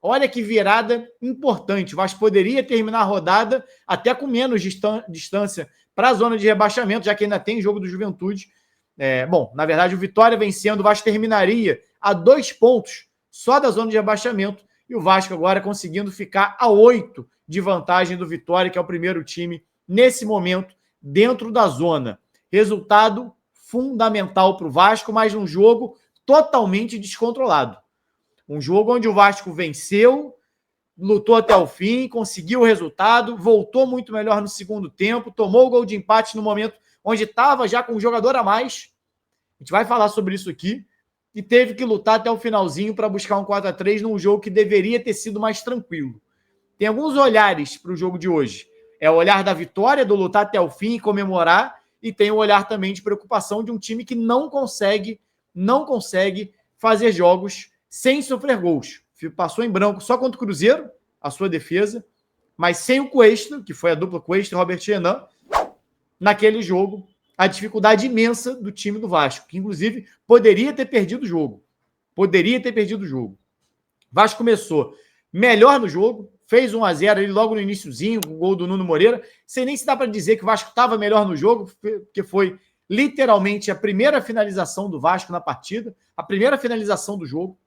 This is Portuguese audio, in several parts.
Olha que virada importante. O Vasco poderia terminar a rodada até com menos distância para a zona de rebaixamento, já que ainda tem jogo do Juventude. Bom, na verdade, o Vitória vencendo, o Vasco terminaria a 2 pontos só da zona de rebaixamento, e o Vasco agora conseguindo ficar a 8 de vantagem do Vitória, que é o primeiro time, nesse momento, dentro da zona. Resultado fundamental para o Vasco, mas um jogo totalmente descontrolado. Um jogo onde o Vasco venceu, lutou até o fim, conseguiu o resultado, voltou muito melhor no segundo tempo, tomou o gol de empate no momento onde estava já com um jogador a mais. A gente vai falar sobre isso aqui. E teve que lutar até o finalzinho para buscar um 4-3 num jogo que deveria ter sido mais tranquilo. Tem alguns olhares para o jogo de hoje. É o olhar da vitória, do lutar até o fim e comemorar, e tem o olhar também de preocupação de um time que não consegue fazer jogos sem sofrer gols. Passou em branco só contra o Cruzeiro, a sua defesa, mas sem o Cuesta, que foi a dupla Cuesta e Robert Renan, naquele jogo, a dificuldade imensa do time do Vasco, que inclusive poderia ter perdido o jogo. O Vasco começou melhor no jogo, fez 1-0 ali logo no iniciozinho, com o gol do Nuno Moreira. Sem nem se dá para dizer que o Vasco estava melhor no jogo, porque foi literalmente a primeira finalização do Vasco na partida, a primeira finalização do jogo.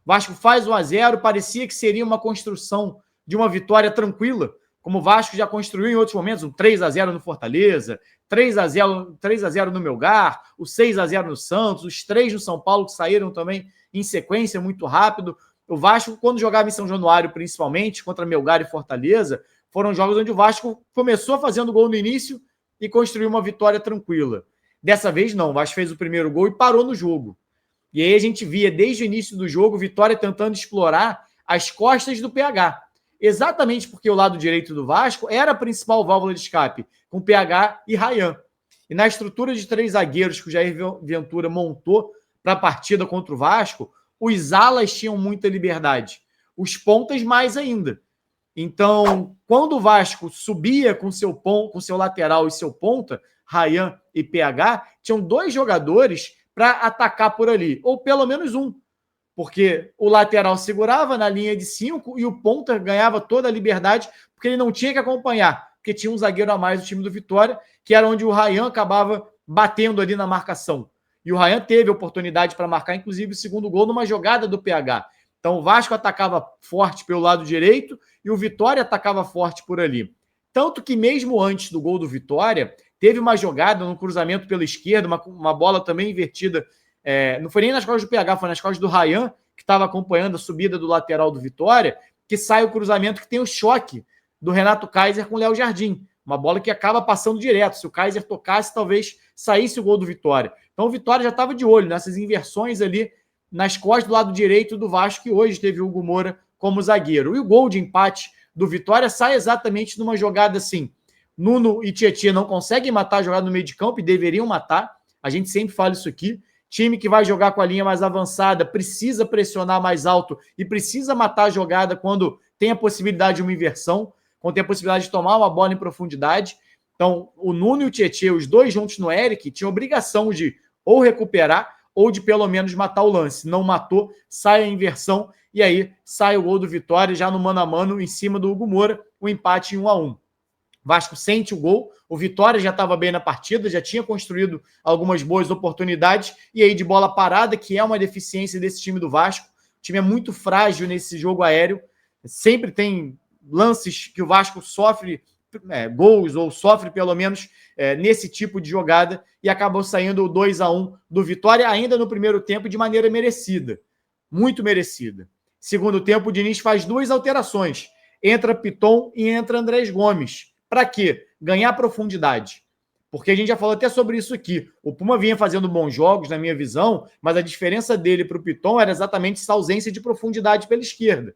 O Vasco faz 1-0, parecia que seria uma construção de uma vitória tranquila, como o Vasco já construiu em outros momentos, um 3-0 no Fortaleza, 3-0 no Melgar, o 6-0 no Santos, os 3 no São Paulo que saíram também em sequência muito rápido. O Vasco, quando jogava em São Januário, principalmente, contra Melgar e Fortaleza, foram jogos onde o Vasco começou fazendo gol no início e construiu uma vitória tranquila. Dessa vez, não. O Vasco fez o primeiro gol e parou no jogo. E aí a gente via, desde o início do jogo, o Vitória tentando explorar as costas do PH. Exatamente porque o lado direito do Vasco era a principal válvula de escape, com PH e Ryan. E na estrutura de 3 zagueiros que o Jair Ventura montou para a partida contra o Vasco, os alas tinham muita liberdade, os pontas mais ainda. Então, quando o Vasco subia com seu lateral e seu ponta, Ryan e PH, tinham 2 jogadores para atacar por ali, ou pelo menos um, porque o lateral segurava na linha de 5 e o ponta ganhava toda a liberdade, porque ele não tinha que acompanhar, porque tinha um zagueiro a mais do time do Vitória, que era onde o Ryan acabava batendo ali na marcação. E o Ryan teve oportunidade para marcar, inclusive, o segundo gol numa jogada do PH. Então o Vasco atacava forte pelo lado direito e o Vitória atacava forte por ali. Tanto que mesmo antes do gol do Vitória, teve uma jogada no cruzamento pela esquerda, uma bola também invertida. Não foi nem nas costas do PH, foi nas costas do Ryan, que estava acompanhando a subida do lateral do Vitória, que sai o cruzamento que tem o choque do Renato Kaiser com o Léo Jardim. Uma bola que acaba passando direto. Se o Kaiser tocasse, talvez saísse o gol do Vitória. Então o Vitória já estava de olho nessas inversões ali nas costas do lado direito do Vasco, que hoje teve o Hugo Moura como zagueiro. E o gol de empate do Vitória sai exatamente numa jogada assim. Nuno e Tietchan não conseguem matar a jogada no meio de campo e deveriam matar. A gente sempre fala isso aqui. Time que vai jogar com a linha mais avançada precisa pressionar mais alto e precisa matar a jogada quando tem a possibilidade de uma inversão, quando tem a possibilidade de tomar uma bola em profundidade. Então, o Nuno e o Tietchan, os dois juntos no Eric, tinham obrigação de ou recuperar ou de pelo menos matar o lance. Não matou, sai a inversão e aí sai o gol do Vitória já no mano a mano em cima do Hugo Moura, o empate em 1-1. Vasco sente o gol, o Vitória já estava bem na partida, já tinha construído algumas boas oportunidades, e aí de bola parada, que é uma deficiência desse time do Vasco. O time é muito frágil nesse jogo aéreo, sempre tem lances que o Vasco sofre gols, ou sofre pelo menos nesse tipo de jogada, e acabou saindo o 2-1 do Vitória, ainda no primeiro tempo, de maneira merecida, muito merecida. Segundo tempo, o Diniz faz 2 alterações, entra Piton e entra Andrés Gomes. Para quê? Ganhar profundidade. Porque a gente já falou até sobre isso aqui. O Puma vinha fazendo bons jogos, na minha visão, mas a diferença dele para o Piton era exatamente essa ausência de profundidade pela esquerda.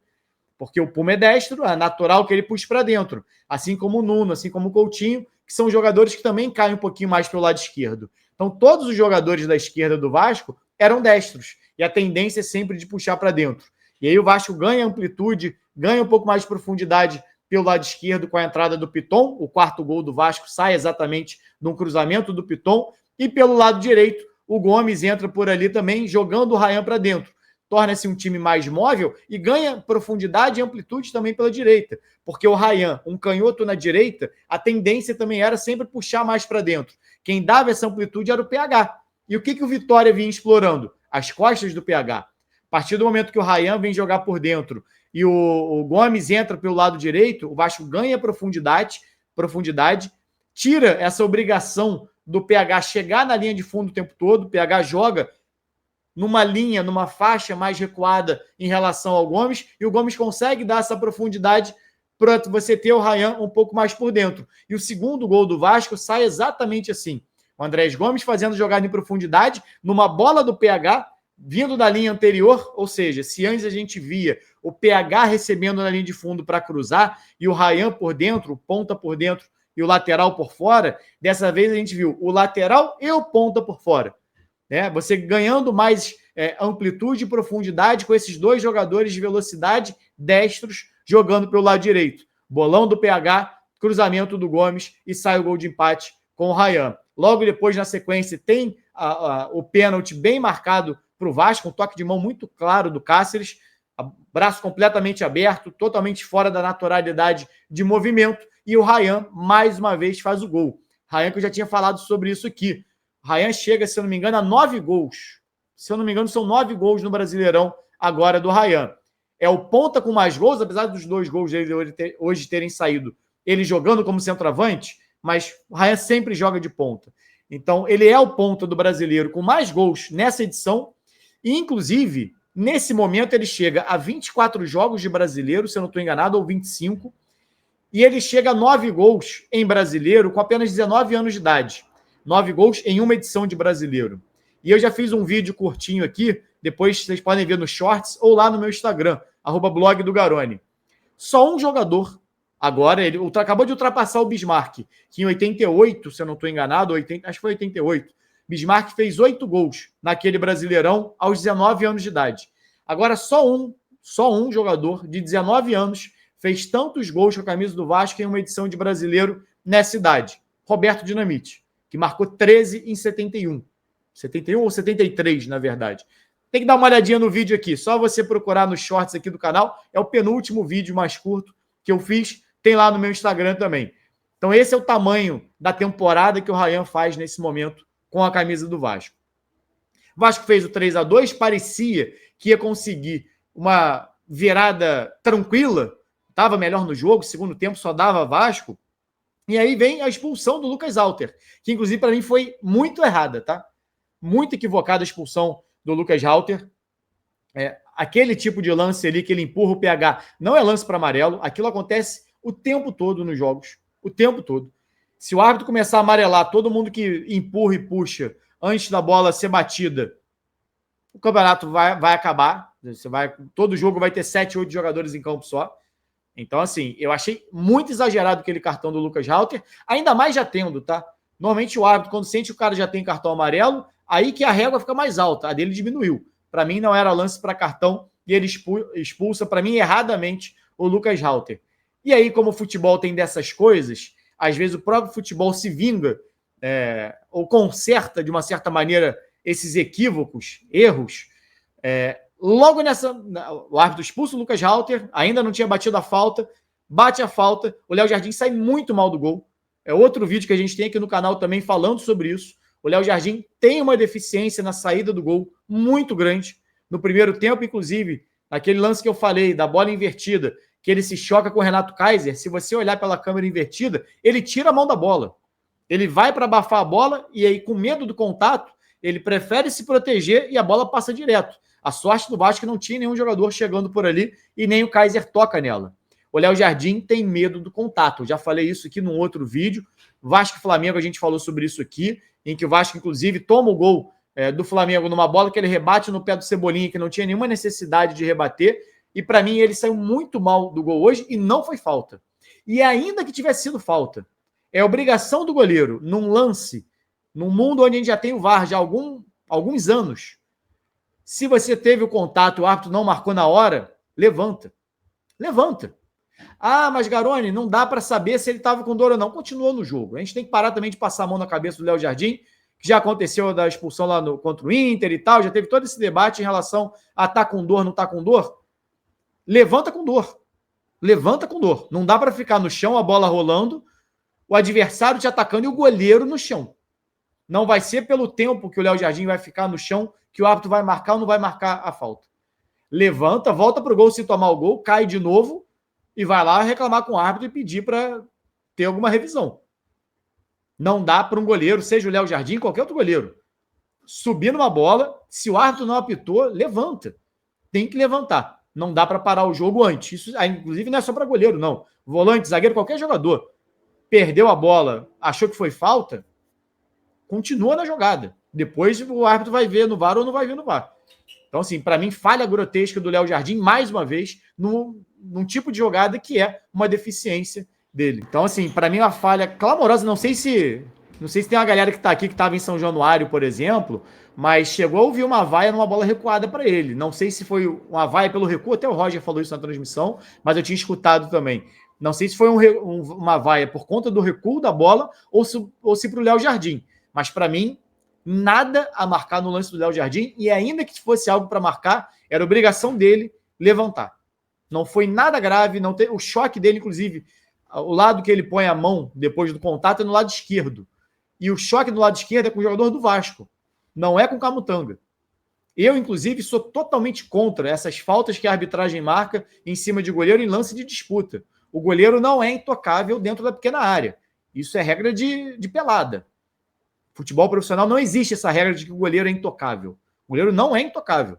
Porque o Puma é destro, é natural que ele puxe para dentro. Assim como o Nuno, assim como o Coutinho, que são jogadores que também caem um pouquinho mais pelo lado esquerdo. Então, todos os jogadores da esquerda do Vasco eram destros. E a tendência é sempre de puxar para dentro. E aí o Vasco ganha amplitude, ganha um pouco mais de profundidade pelo lado esquerdo com a entrada do Piton. O 4º gol do Vasco sai exatamente de um cruzamento do Piton. E pelo lado direito, o Gomes entra por ali também, jogando o Ryan para dentro. torna-se um time mais móvel e ganha profundidade e amplitude também pela direita. Porque o Ryan, um canhoto na direita, a tendência também era sempre puxar mais para dentro. Quem dava essa amplitude era o PH. E o que o Vitória vinha explorando? As costas do PH. A partir do momento que o Ryan vem jogar por dentro e o Gomes entra pelo lado direito, o Vasco ganha profundidade, tira essa obrigação do PH chegar na linha de fundo o tempo todo. O PH joga numa linha, numa faixa mais recuada em relação ao Gomes, e o Gomes consegue dar essa profundidade para você ter o Ryan um pouco mais por dentro. E o segundo gol do Vasco sai exatamente assim. O Andrés Gomes fazendo jogada em profundidade, numa bola do PH, vindo da linha anterior, ou seja, se antes a gente via o PH recebendo na linha de fundo para cruzar, e o Ryan por dentro, o ponta por dentro, e o lateral por fora, dessa vez a gente viu o lateral e o ponta por fora. Você ganhando mais amplitude e profundidade com esses dois jogadores de velocidade destros jogando pelo lado direito. Bolão do PH, cruzamento do Gomes e sai o gol de empate com o Ryan. Logo depois, na sequência, tem o pênalti bem marcado para o Vasco, um toque de mão muito claro do Cáceres, braço completamente aberto, totalmente fora da naturalidade de movimento, e o Ryan, mais uma vez, faz o gol. Ryan, que eu já tinha falado sobre isso aqui. O Ryan chega, se eu não me engano, a 9 gols. Se eu não me engano, são 9 gols no Brasileirão agora do Ryan. É o ponta com mais gols, apesar dos 2 gols dele hoje terem saído ele jogando como centroavante, mas o Ryan sempre joga de ponta. Então, ele é o ponta do Brasileiro com mais gols nessa edição, e, inclusive, nesse momento, ele chega a 24 jogos de Brasileiro, se eu não estou enganado, ou 25, e ele chega a 9 gols em Brasileiro com apenas 19 anos de idade. 9 gols em uma edição de Brasileiro. E eu já fiz um vídeo curtinho aqui, depois vocês podem ver no Shorts ou lá no meu Instagram, @blog do Garoni. Só um jogador, agora, ele acabou de ultrapassar o Bismarck, que em 88, se eu não estou enganado, acho que foi 88, Bismarck fez 8 gols naquele Brasileirão aos 19 anos de idade. Agora, só um jogador de 19 anos fez tantos gols com a camisa do Vasco em uma edição de Brasileiro nessa idade. Roberto Dinamite, que marcou 13 em 71. 71 ou 73, na verdade. Tem que dar uma olhadinha no vídeo aqui. Só você procurar nos shorts aqui do canal. É o penúltimo vídeo mais curto que eu fiz. Tem lá no meu Instagram também. Então esse é o tamanho da temporada que o Ryan faz nesse momento com a camisa do Vasco. O Vasco fez o 3-2. Parecia que ia conseguir uma virada tranquila. Estava melhor no jogo. Segundo tempo só dava Vasco. E aí vem a expulsão do Lucas Halter, que inclusive para mim foi muito errada, tá? Muito equivocada a expulsão do Lucas Halter. Aquele tipo de lance ali que ele empurra o PH não é lance para amarelo. Aquilo acontece o tempo todo nos jogos. O tempo todo. Se o árbitro começar a amarelar todo mundo que empurra e puxa antes da bola ser batida, o campeonato vai acabar. Todo jogo vai ter 7, 8 jogadores em campo só. Então, assim, eu achei muito exagerado aquele cartão do Lucas Halter, ainda mais já tendo, tá? Normalmente o árbitro, quando sente que o cara já tem cartão amarelo, aí que a régua fica mais alta, a dele diminuiu. Para mim não era lance para cartão e ele expulsa, para mim, erradamente o Lucas Halter. E aí, como o futebol tem dessas coisas, às vezes o próprio futebol se vinga ou conserta, de uma certa maneira, esses equívocos, erros. Logo nessa, o árbitro expulsa o Lucas Halter, ainda não tinha batido a falta, bate a falta, o Léo Jardim sai muito mal do gol. É outro vídeo que a gente tem aqui no canal também falando sobre isso. O Léo Jardim tem uma deficiência na saída do gol muito grande. No primeiro tempo, inclusive, naquele lance que eu falei, da bola invertida, que ele se choca com o Renato Kaiser, se você olhar pela câmera invertida, ele tira a mão da bola. Ele vai para abafar a bola e aí, com medo do contato, ele prefere se proteger e a bola passa direto. A sorte do Vasco é que não tinha nenhum jogador chegando por ali e nem o Kaiser toca nela. O Léo Jardim tem medo do contato. Eu já falei isso aqui num outro vídeo. Vasco e Flamengo, a gente falou sobre isso aqui, em que o Vasco, inclusive, toma o gol do Flamengo numa bola que ele rebate no pé do Cebolinha, que não tinha nenhuma necessidade de rebater. E, para mim, ele saiu muito mal do gol hoje e não foi falta. E ainda que tivesse sido falta, é obrigação do goleiro, num lance, num mundo onde a gente já tem o VAR já há alguns anos. Se você teve o contato e o árbitro não marcou na hora, levanta. Levanta. Ah, mas Garoni, não dá para saber se ele estava com dor ou não. Continua no jogo. A gente tem que parar também de passar a mão na cabeça do Léo Jardim, que já aconteceu da expulsão lá contra o Inter e tal, já teve todo esse debate em relação a tá com dor, não tá com dor. Levanta com dor. Levanta com dor. Não dá para ficar no chão, a bola rolando, o adversário te atacando e o goleiro no chão. Não vai ser pelo tempo que o Léo Jardim vai ficar no chão que o árbitro vai marcar ou não vai marcar a falta. Levanta, volta pro gol, se tomar o gol, cai de novo e vai lá reclamar com o árbitro e pedir para ter alguma revisão. Não dá para um goleiro, seja o Léo Jardim, qualquer outro goleiro, subir numa bola, se o árbitro não apitou, levanta. Tem que levantar. Não dá para parar o jogo antes. Isso, inclusive, não é só para goleiro, não. Volante, zagueiro, qualquer jogador. Perdeu a bola, achou que foi falta, continua na jogada. Depois o árbitro vai ver no VAR ou não vai ver no VAR. Então, assim, para mim, falha grotesca do Léo Jardim, mais uma vez, num tipo de jogada que é uma deficiência dele. Então, assim, para mim, uma falha clamorosa. Não sei se tem uma galera que está aqui, que estava em São Januário, por exemplo, mas chegou a ouvir uma vaia numa bola recuada para ele. Não sei se foi uma vaia pelo recuo, até o Roger falou isso na transmissão, mas eu tinha escutado também. Não sei se foi uma vaia por conta do recuo da bola ou se para o Léo Jardim. Mas, para mim, nada a marcar no lance do Léo Jardim, e ainda que fosse algo para marcar, era obrigação dele levantar. Não foi nada grave, não tem, o choque dele, inclusive, o lado que ele põe a mão depois do contato é no lado esquerdo. E o choque no lado esquerdo é com o jogador do Vasco, não é com o Camutanga. Eu, inclusive, sou totalmente contra essas faltas que a arbitragem marca em cima de goleiro em lance de disputa. O goleiro não é intocável dentro da pequena área. Isso é regra de pelada. Futebol profissional não existe essa regra de que o goleiro é intocável. O goleiro não é intocável.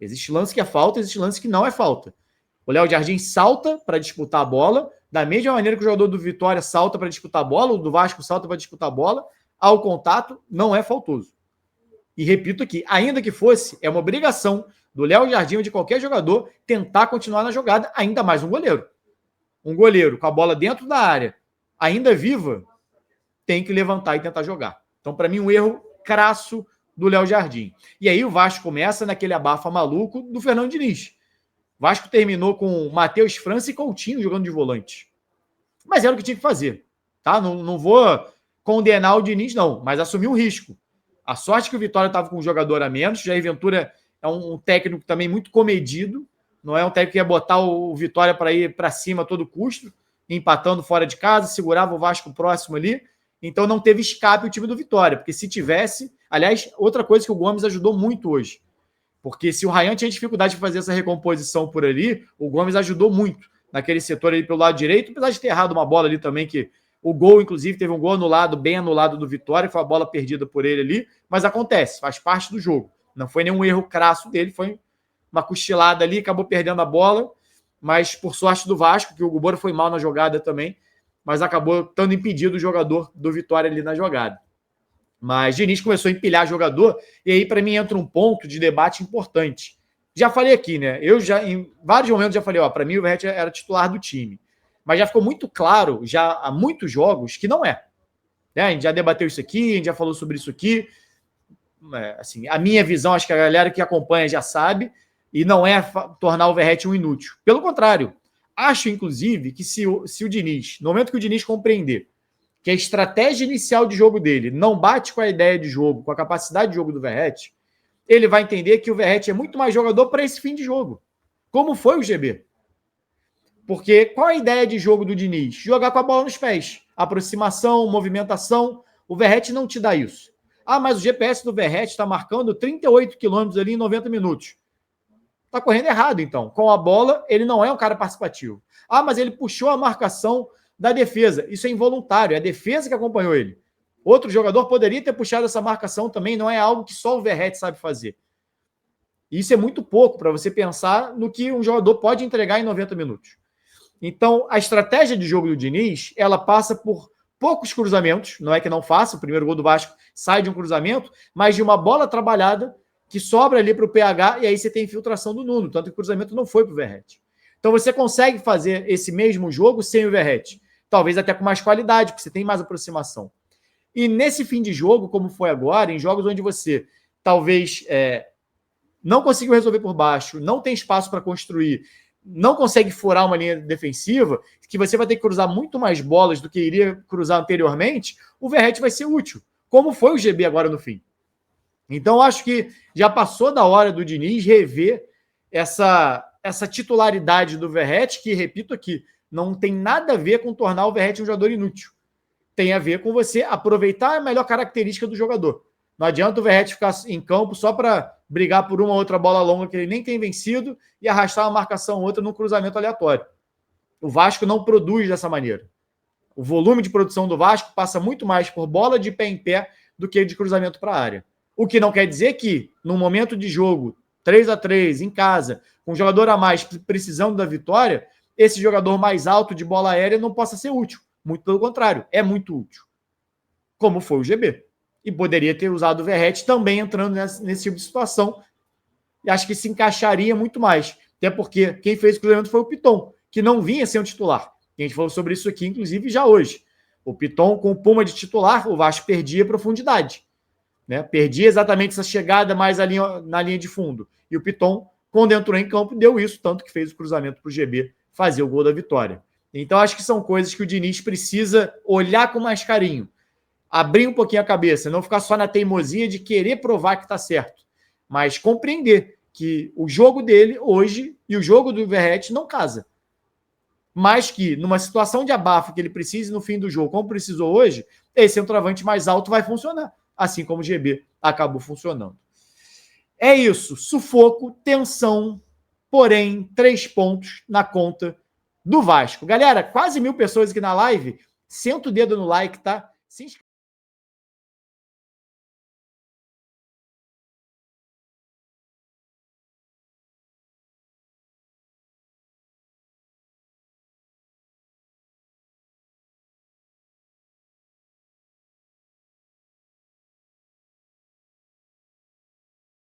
Existe lance que é falta, existe lance que não é falta. O Léo Jardim salta para disputar a bola, da mesma maneira que o jogador do Vitória salta para disputar a bola, o do Vasco salta para disputar a bola, ao contato, não é faltoso. E repito aqui, ainda que fosse, é uma obrigação do Léo Jardim ou de qualquer jogador tentar continuar na jogada, ainda mais um goleiro. Um goleiro com a bola dentro da área, ainda viva, tem que levantar e tentar jogar. Então, para mim, um erro crasso do Léo Jardim. E aí o Vasco começa naquele abafa maluco do Fernando Diniz. O Vasco terminou com Matheus França e Coutinho jogando de volante. Mas era o que tinha que fazer. Tá? Não vou condenar o Diniz, não, mas assumir um risco. A sorte que o Vitória estava com um jogador a menos. Jair Ventura é um técnico também muito comedido. Não é um técnico que ia botar o Vitória para ir para cima a todo custo, empatando fora de casa, segurava o Vasco próximo ali. Então não teve escape o time do Vitória, porque se tivesse... Aliás, outra coisa que o Gomes ajudou muito hoje, porque se o Ryan tinha dificuldade de fazer essa recomposição por ali, o Gomes ajudou muito naquele setor ali pelo lado direito, apesar de ter errado uma bola ali também, que o gol, inclusive, teve um gol anulado, bem anulado do Vitória, foi a bola perdida por ele ali, mas acontece, faz parte do jogo. Não foi nenhum erro crasso dele, foi uma cochilada ali, acabou perdendo a bola, mas por sorte do Vasco, que o Gubora foi mal na jogada também, mas acabou estando impedido o jogador do Vitória ali na jogada. Mas Diniz começou a empilhar jogador, e aí para mim entra um ponto de debate importante. Já falei aqui, né? Eu já, em vários momentos, já falei, para mim o Verratti era titular do time. Mas já ficou muito claro, já há muitos jogos, que não é. Né? A gente já debateu isso aqui, a gente já falou sobre isso aqui. Assim, a minha visão, acho que a galera que acompanha já sabe, e não é tornar o Verratti um inútil. Pelo contrário, acho, inclusive, que se o Diniz, no momento que o Diniz compreender que a estratégia inicial de jogo dele não bate com a ideia de jogo, com a capacidade de jogo do Verratti, ele vai entender que o Verratti é muito mais jogador para esse fim de jogo. Como foi o GB? Porque qual é a ideia de jogo do Diniz? Jogar com a bola nos pés. Aproximação, movimentação. O Verratti não te dá isso. Mas o GPS do Verratti está marcando 38 quilômetros ali em 90 minutos. Está correndo errado, então. Com a bola, ele não é um cara participativo. Mas ele puxou a marcação da defesa. Isso é involuntário. É a defesa que acompanhou ele. Outro jogador poderia ter puxado essa marcação também. Não é algo que só o Verratti sabe fazer. Isso é muito pouco para você pensar no que um jogador pode entregar em 90 minutos. Então, a estratégia de jogo do Diniz, ela passa por poucos cruzamentos. Não é que não faça. O primeiro gol do Vasco sai de um cruzamento, mas de uma bola trabalhada que sobra ali para o PH, e aí você tem infiltração do Nuno, tanto que o cruzamento não foi para o Verratti. Então você consegue fazer esse mesmo jogo sem o Verratti, talvez até com mais qualidade, porque você tem mais aproximação. E nesse fim de jogo, como foi agora, em jogos onde você talvez não conseguiu resolver por baixo, não tem espaço para construir, não consegue furar uma linha defensiva, que você vai ter que cruzar muito mais bolas do que iria cruzar anteriormente, o Verratti vai ser útil. como foi o GB agora no fim. Então, acho que já passou da hora do Diniz rever essa titularidade do Verratti, que, repito aqui, não tem nada a ver com tornar o Verratti um jogador inútil. Tem a ver com você aproveitar a melhor característica do jogador. Não adianta o Verratti ficar em campo só para brigar por uma ou outra bola longa que ele nem tem vencido e arrastar uma marcação ou outra num cruzamento aleatório. O Vasco não produz dessa maneira. O volume de produção do Vasco passa muito mais por bola de pé em pé do que de cruzamento para a área. O que não quer dizer que, num momento de jogo, 3-3, em casa, com um jogador a mais precisando da vitória, esse jogador mais alto de bola aérea não possa ser útil. Muito pelo contrário, é muito útil. Como foi o GB. E poderia ter usado o Verratti também entrando nesse tipo de situação. E acho que se encaixaria muito mais. Até porque quem fez o cruzamento foi o Piton, que não vinha ser um titular. A gente falou sobre isso aqui, inclusive, já hoje. O Piton, com o Puma de titular, o Vasco perdia profundidade. Né? Perdia exatamente essa chegada mais na linha de fundo. E o Piton, quando entrou em campo, deu isso, tanto que fez o cruzamento para o GB fazer o gol da vitória. Então, acho que são coisas que o Diniz precisa olhar com mais carinho. Abrir um pouquinho a cabeça, não ficar só na teimosia de querer provar que está certo. Mas compreender que o jogo dele hoje e o jogo do Verratti não casa. Mas que, numa situação de abafo que ele precise no fim do jogo, como precisou hoje, esse centroavante mais alto vai funcionar. Assim como o GB acabou funcionando. É isso. Sufoco, tensão, porém, 3 pontos na conta do Vasco. Galera, quase 1.000 pessoas aqui na live. Senta o dedo no like, tá? Se inscreve.